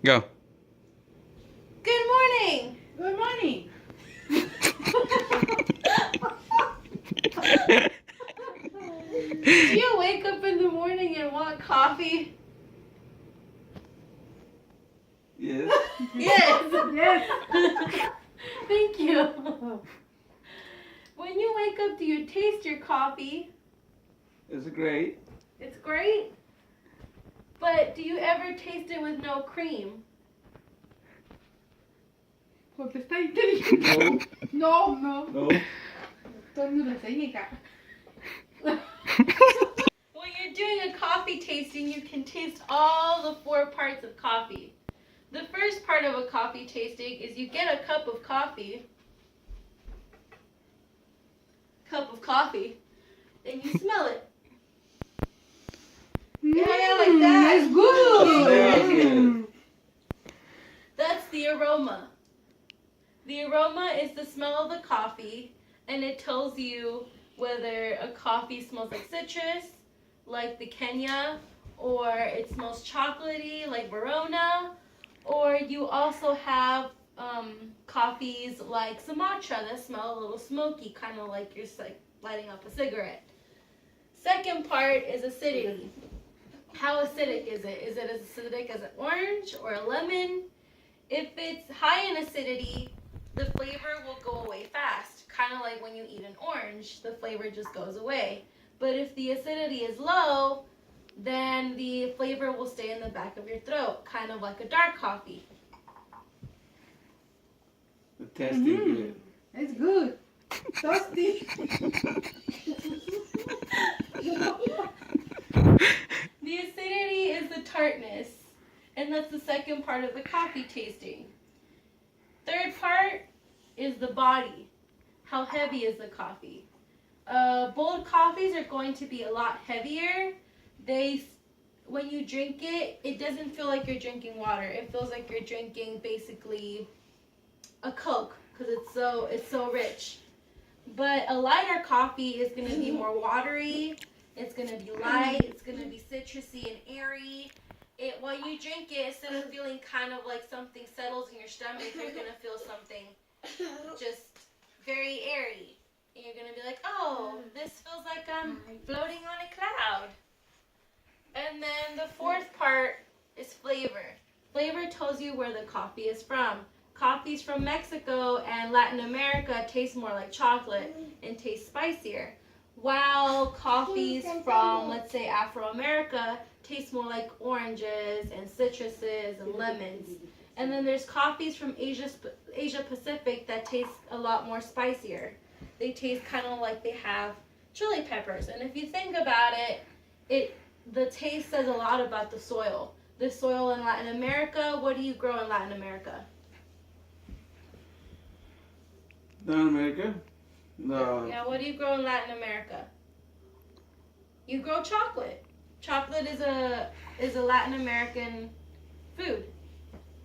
Go. Good morning. Good morning. Do you wake up in the morning and want coffee? Yes. Yes. Yes. Thank you. When you wake up, do you taste your coffee? It's great. It's great. But do you ever taste it with no cream? Contesta inteligente. No. No, no. No. Tornuda técnica. When you're doing a coffee tasting, you can taste all the 4 parts of coffee. The first part of a coffee tasting is you get a cup of coffee. And you smell it. Yeah, like that. It's good. Very good. That's the aroma. The aroma is the smell of the coffee, and it tells you whether a coffee smells like citrus, like the Kenya, or it smells chocolatey, like Verona, or you also have coffees like Sumatra that smell a little smoky, kind of like you're lighting up a cigarette. Second part is acidity. How acidic is it? Is it as acidic as an orange or a lemon? If it's high in acidity, the flavor will go away fast, kind of like when you eat an orange, the flavor just goes away. But if the acidity is low, then the flavor will stay in the back of your throat, kind of like a dark coffee. The tasting good. It's good. Toasty. The acidity is the tartness, and that's the second part of the coffee tasting. Third part is the body. How heavy is the coffee? Bold coffees are going to be a lot heavier. When you drink it, it doesn't feel like you're drinking water. It feels like you're drinking basically a Coke because it's so rich. But a lighter coffee is going to be more watery. It's going to be light. It's going to be citrusy and airy. When you drink it, instead of feeling kind of like something settles in your stomach, you're going to feel something just very airy. And you're going to be like, oh, this feels like I'm floating on a cloud. And then the fourth part is flavor. Flavor tells you where the coffee is from. Coffees from Mexico and Latin America taste more like chocolate and taste spicier, while coffees from, let's say, Afro-America taste more like oranges and citruses and lemons. And then there's coffees from Asia Pacific that taste a lot more spicier. They taste kind of like they have chili peppers. And if you think about it, the taste says a lot about the soil. The soil in Latin America, what do you grow in Latin America? Latin America? No. Yeah, what do you grow in Latin America? You grow chocolate. Chocolate is a Latin American food.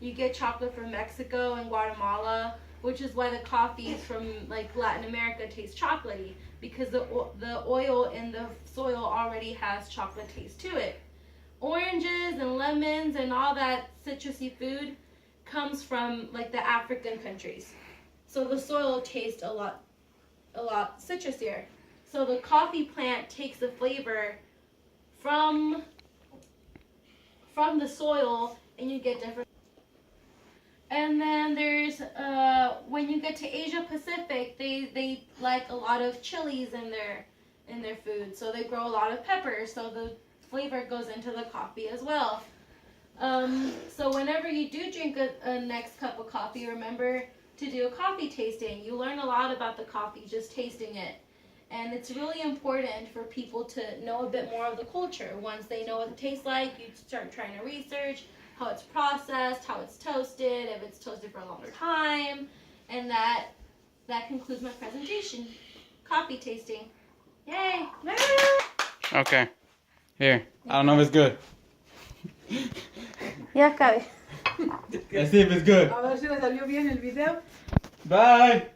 You get chocolate from Mexico and Guatemala, which is why the coffees from like Latin America taste chocolatey, because the oil in the soil already has chocolate taste to it. Oranges and lemons and all that citrusy food comes from like the African countries. So the soil tastes a lot citrusier. So the coffee plant takes the flavor from the soil, and you get different. And then there's when you get to Asia Pacific, they like a lot of chilies in their food, so they grow a lot of peppers, so the flavor goes into the coffee as well. So whenever you do drink a next cup of coffee, remember to do a coffee tasting. You learn a lot about the coffee just tasting it. And it's really important for people to know a bit more of the culture. Once they know what it tastes like, you start trying to research how it's processed, how it's toasted, if it's toasted for a longer time. And that concludes my presentation. Coffee tasting. Yay! Okay. Here. I don't know if it's good. Ya acabé. Let's see if it's good. A ver si le salió bien el video. Bye.